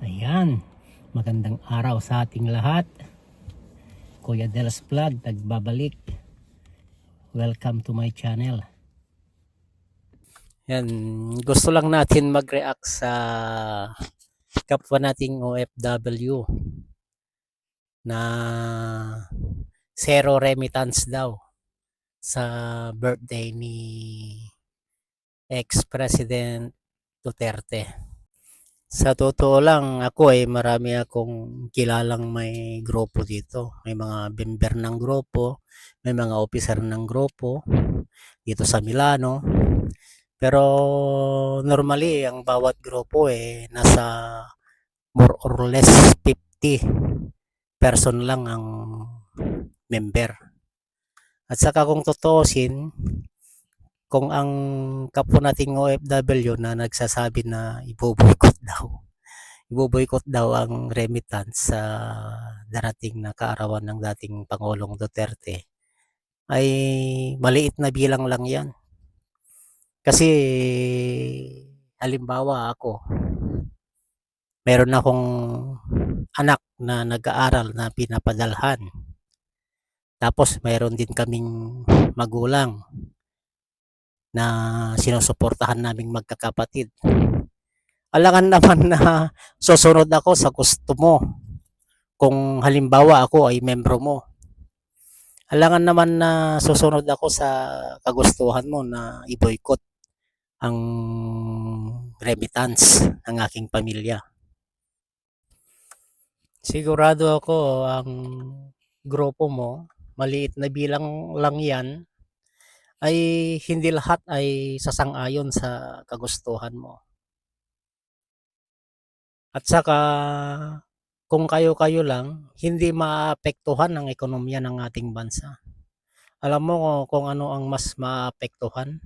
Ayan, magandang araw sa ating lahat. Kuya Dels Vlog, nagbabalik. Welcome to my channel. Yan, gusto lang natin mag-react sa kapwa nating OFW na zero remittance daw sa birthday ni ex-President Duterte. Sa totoo lang, ako marami akong kilalang may grupo dito. May mga member ng grupo, may mga officer ng grupo dito sa Milano. Pero normally, ang bawat grupo nasa more or less 50 person lang ang member. At saka kung tutuusin, kung ang kapwa nating OFW na nagsasabi na iboboykot daw ang remittance sa darating na kaarawan ng dating Pangulong Duterte, ay maliit na bilang lang yan. Kasi halimbawa ako, meron akong anak na nag-aaral na pinapadalhan. Tapos meron din kaming magulang na sinusuportahan naming magkakapatid. Alangan naman na susunod ako sa gusto mo. Kung halimbawa ako ay membro mo. Alangan naman na susunod ako sa kagustuhan mo na i-boycott ang remittance ng aking pamilya. Sigurado ako ang grupo mo, maliit na bilang lang yan, ay hindi lahat ay sasang-ayon sa kagustuhan mo. At saka kung kayo-kayo lang, hindi maapektuhan ang ekonomiya ng ating bansa. Alam mo kung ano ang mas maapektuhan?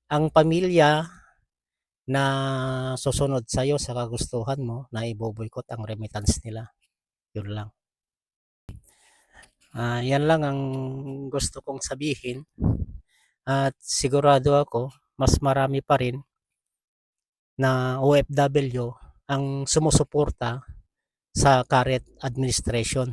Ang pamilya na susunod sa'yo sa kagustuhan mo na iboboykot ang remittance nila. Yun lang. Yan lang ang gusto kong sabihin. At sigurado ako, mas marami pa rin na OFW ang sumusuporta sa current administration.